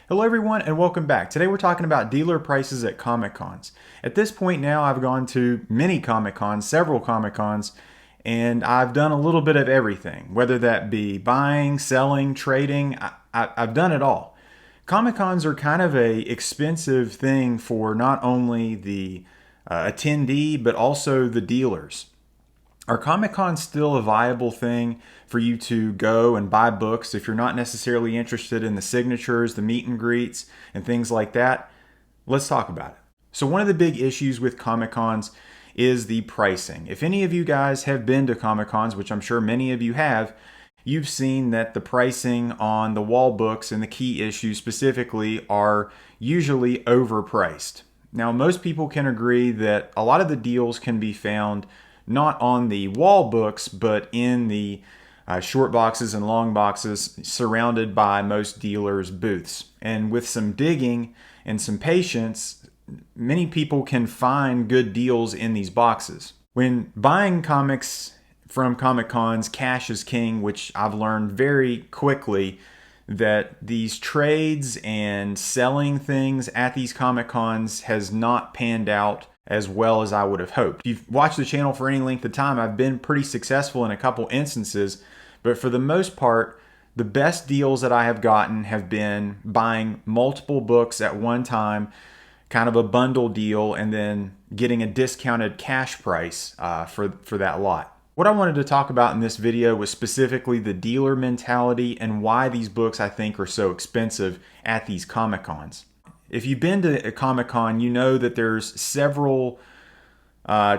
Hello everyone and welcome back. Today we're talking about dealer prices at Comic Cons. At this point now I've gone to many Comic Cons, several Comic Cons, and I've done a little bit of everything, whether that be buying, selling, trading. I've done it all. Comic Cons are kind of a expensive thing for not only the attendee but also the dealers. Are Comic Cons still a viable thing for you to go and buy books if you're not necessarily interested in the signatures, the meet and greets, and things like that? Let's talk about it. So one of the big issues with Comic Cons is the pricing. If any of you guys have been to Comic Cons, which I'm sure many of you have, you've seen that the pricing on the wall books and the key issues specifically are usually overpriced. Now, most people can agree that a lot of the deals can be found not on the wall books, but in the short boxes and long boxes surrounded by most dealers' booths. And with some digging and some patience, many people can find good deals in these boxes. When buying comics from Comic Cons, cash is king, which I've learned very quickly that these trades and selling things at these Comic Cons has not panned out as well as I would have hoped. If you've watched the channel for any length of time, I've been pretty successful in a couple instances, but for the most part, the best deals that I have gotten have been buying multiple books at one time, kind of a bundle deal, and then getting a discounted cash price for that lot. What I wanted to talk about in this video was specifically the dealer mentality and why these books I think are so expensive at these Comic Cons. If you've been to a Comic Con, you know that there's several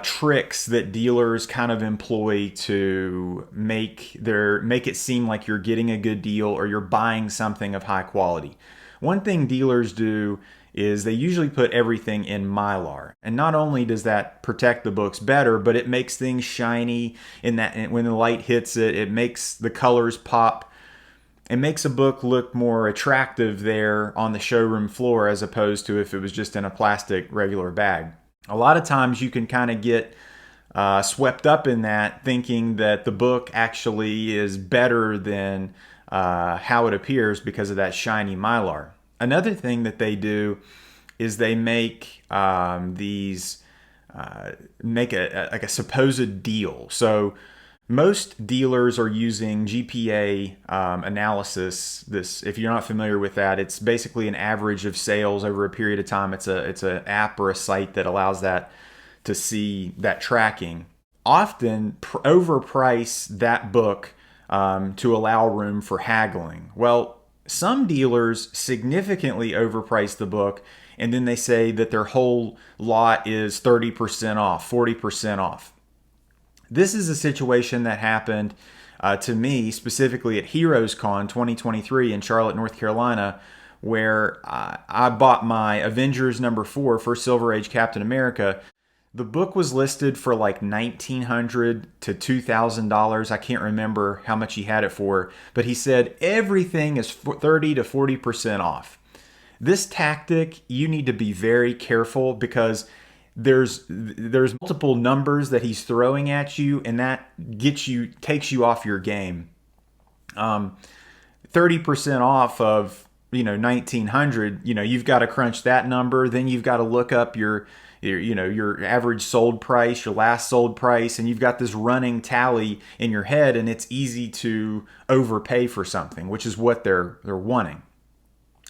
tricks that dealers kind of employ to make it seem like you're getting a good deal or you're buying something of high quality. One thing dealers do is they usually put everything in Mylar. And not only does that protect the books better, but it makes things shiny in that when the light hits it, it makes the colors pop. It makes a book look more attractive there on the showroom floor as opposed to if it was just in a plastic regular bag. A lot of times you can kind of get swept up in that, thinking that the book actually is better than how it appears because of that shiny Mylar. Another thing that they do is they make make a supposed deal. So most dealers are using GPA analysis. This, if you're not familiar with that, it's basically an average of sales over a period of time. It's an app or a site that allows that to see that tracking. Often overprice that book to allow room for haggling. Well, some dealers significantly overprice the book, and then they say that their whole lot is 30% off, 40% off. This is a situation that happened to me specifically at Heroes Con 2023 in Charlotte, North Carolina, where I bought my Avengers #4 for Silver Age Captain America. The book was listed for like $1,900 to $2,000. I can't remember how much he had it for, but he said everything is 30 to 40% off. This tactic, you need to be very careful because there's multiple numbers that he's throwing at you, and that takes you off your game. 30% off of 1,900. You've got to crunch that number. Then you've got to look up your average sold price, your last sold price, and you've got this running tally in your head, and it's easy to overpay for something, which is what they're wanting.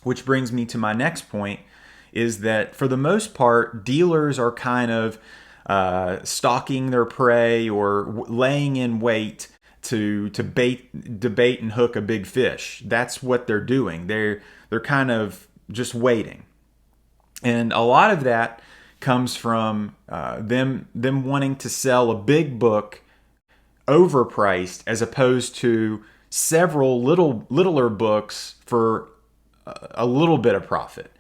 Which brings me to my next point, is that for the most part, dealers are kind of stalking their prey or laying in wait to bait and hook a big fish. That's what they're doing. They're kind of just waiting, and a lot of that comes from them wanting to sell a big book overpriced as opposed to several littler books for a little bit of profit.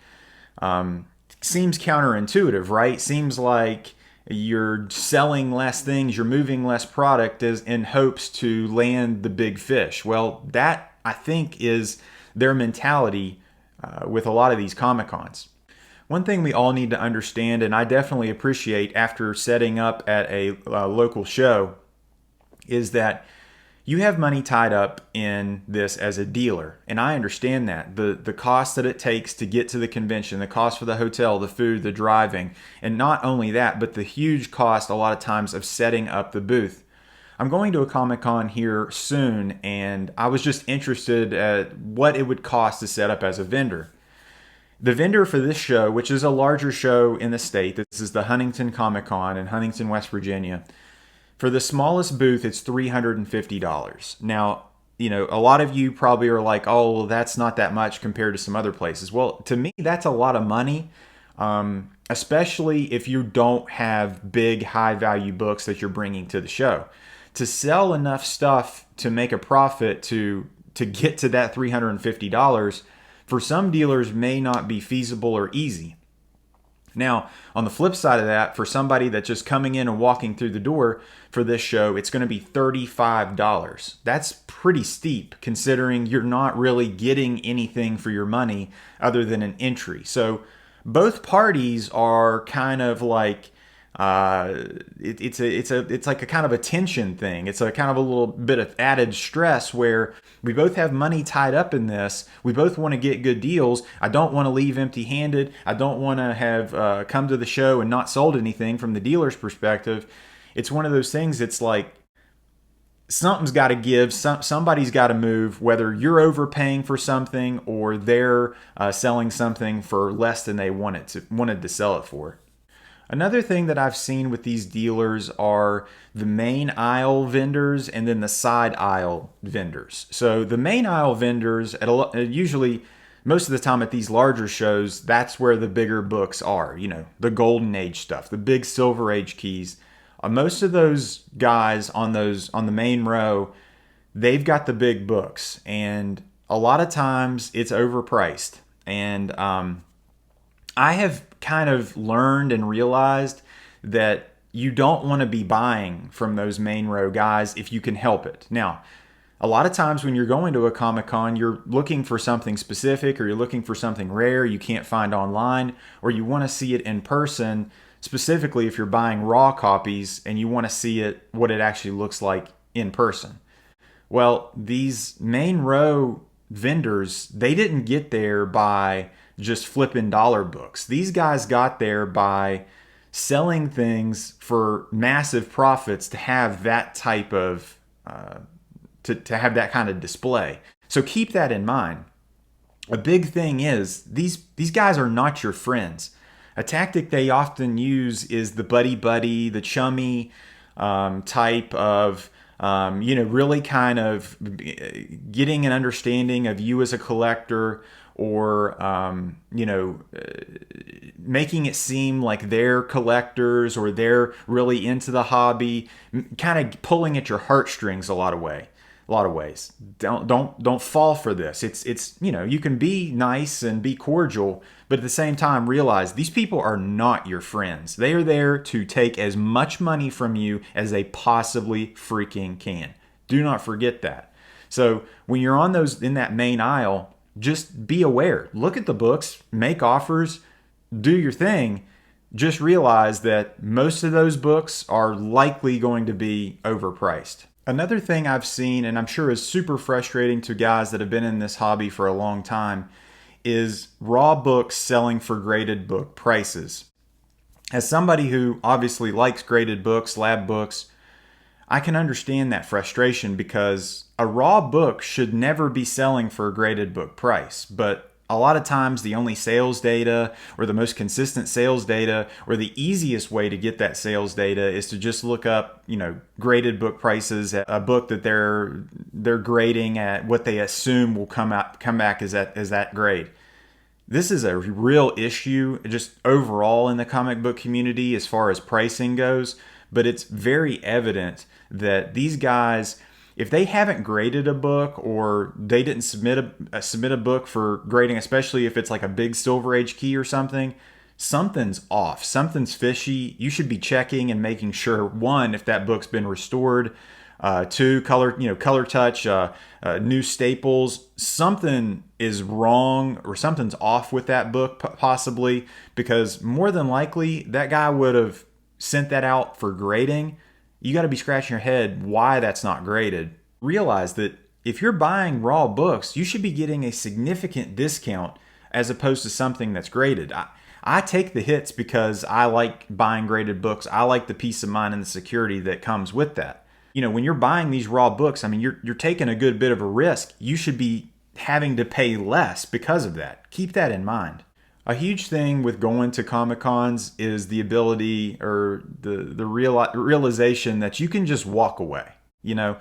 Seems counterintuitive, right? Seems like you're selling less things, you're moving less product in hopes to land the big fish. Well, that I think is their mentality with a lot of these Comic Cons. One thing we all need to understand, and I definitely appreciate after setting up at a local show, is that you have money tied up in this as a dealer, and I understand that. The cost that it takes to get to the convention, the cost for the hotel, the food, the driving, and not only that, but the huge cost a lot of times of setting up the booth. I'm going to a Comic-Con here soon, and I was just interested at what it would cost to set up as a vendor. The vendor for this show, which is a larger show in the state, this is the Huntington Comic-Con in Huntington, West Virginia. For the smallest booth, it's $350. Now, a lot of you probably are like, oh, well, that's not that much compared to some other places. Well, to me, that's a lot of money, especially if you don't have big, high-value books that you're bringing to the show. To sell enough stuff to make a profit to get to that $350, for some dealers may not be feasible or easy. Now, on the flip side of that, for somebody that's just coming in and walking through the door for this show, it's going to be $35. That's pretty steep considering you're not really getting anything for your money other than an entry. So both parties are kind of like it's like a kind of a tension thing. It's a kind of a little bit of added stress where we both have money tied up in this. We both want to get good deals. I don't want to leave empty-handed. I don't want to have come to the show and not sold anything from the dealer's perspective. It's one of those things. It's like something's got to give. Somebody's got to move, whether you're overpaying for something or they're selling something for less than they wanted to sell it for. Another thing that I've seen with these dealers are the main aisle vendors and then the side aisle vendors. So the main aisle vendors, usually most of the time at these larger shows, that's where the bigger books are. The Golden Age stuff, the big Silver Age keys. Most of those guys on the main row, they've got the big books, and a lot of times it's overpriced. And I have kind of learned and realized that you don't want to be buying from those main row guys if you can help it. Now, a lot of times when you're going to a Comic-Con, you're looking for something specific or you're looking for something rare you can't find online, or you want to see it in person, specifically if you're buying raw copies and you want to see what it actually looks like in person. Well, these main row vendors, they didn't get there by just flipping dollar books. These guys got there by selling things for massive profits to have that type of to have that kind of display. So keep that in mind. A big thing is these guys are not your friends. A tactic they often use is the buddy, the chummy type of really kind of getting an understanding of you as a collector, or making it seem like they're collectors or they're really into the hobby, kind of pulling at your heartstrings a lot of ways. Don't fall for this. It's you can be nice and be cordial, but at the same time realize these people are not your friends. They are there to take as much money from you as they possibly freaking can. Do not forget that. So when you're in that main aisle, just be aware. Look at the books, make offers, do your thing. Just realize that most of those books are likely going to be overpriced. Another thing I've seen, and I'm sure is super frustrating to guys that have been in this hobby for a long time, is raw books selling for graded book prices. As somebody who obviously likes graded books, lab books, I can understand that frustration because a raw book should never be selling for a graded book price. But a lot of times the only sales data or the most consistent sales data or the easiest way to get that sales data is to just look up, graded book prices at a book that they're grading at what they assume will come back as that grade. This is a real issue just overall in the comic book community as far as pricing goes, but it's very evident that these guys, if they haven't graded a book or they didn't submit a book for grading, especially if it's like a big Silver Age key or something, something's off. Something's fishy. You should be checking and making sure, one, if that book's been restored, two, color touch, new staples. Something is wrong or something's off with that book possibly, because more than likely that guy would have sent that out for grading. You got to be scratching your head why that's not graded. Realize that if you're buying raw books, you should be getting a significant discount as opposed to something that's graded. I take the hits because I like buying graded books. I like the peace of mind and the security that comes with that. You know, when you're buying these raw books, I mean, you're taking a good bit of a risk. You should be having to pay less because of that. Keep that in mind. A huge thing with going to Comic Cons is the ability or the realization that you can just walk away. You know,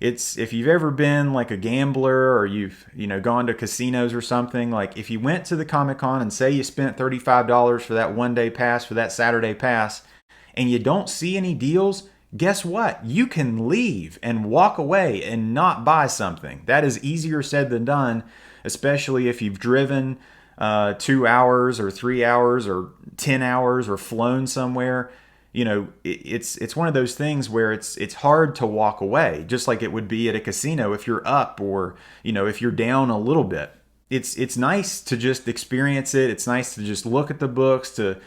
it's if you've ever been like a gambler or you've gone to casinos or something, like if you went to the Comic Con and say you spent $35 for that 1 day pass, for that Saturday pass, and you don't see any deals, guess what? You can leave and walk away and not buy something. That is easier said than done, especially if you've driven 2 hours or 3 hours or 10 hours or flown somewhere. You know, it's one of those things where it's hard to walk away, just like it would be at a casino if you're up or, if you're down a little bit. It's nice to just experience it. It's nice to just look at the books, to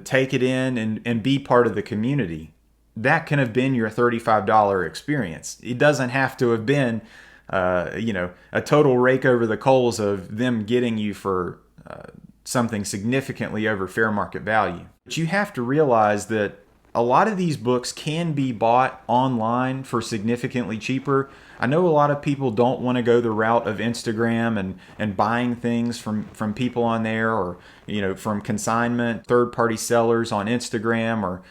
take it in and be part of the community. That can have been your $35 experience. It doesn't have to have been a total rake over the coals of them getting you for something significantly over fair market value. But you have to realize that a lot of these books can be bought online for significantly cheaper. I know a lot of people don't want to go the route of Instagram and buying things from people on there, or from consignment, third-party sellers on Instagram, or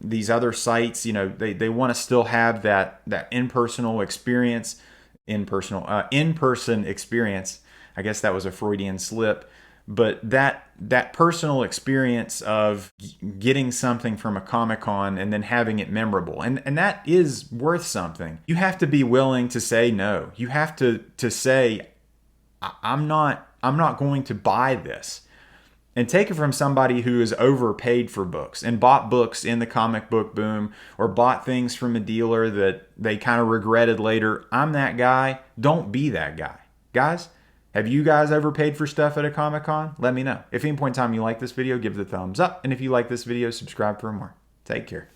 these other sites. They want to still have that in-person experience. In-person experience. I guess that was a Freudian slip. But that personal experience of getting something from a Comic-Con and then having it memorable, and that is worth something. You have to be willing to say no. You have to say, I'm not going to buy this. And take it from somebody who is overpaid for books and bought books in the comic book boom, or bought things from a dealer that they kind of regretted later. I'm that guy. Don't be that guy. Guys, have you guys overpaid for stuff at a Comic-Con? Let me know. If at any point in time you like this video, give it a thumbs up. And if you like this video, subscribe for more. Take care.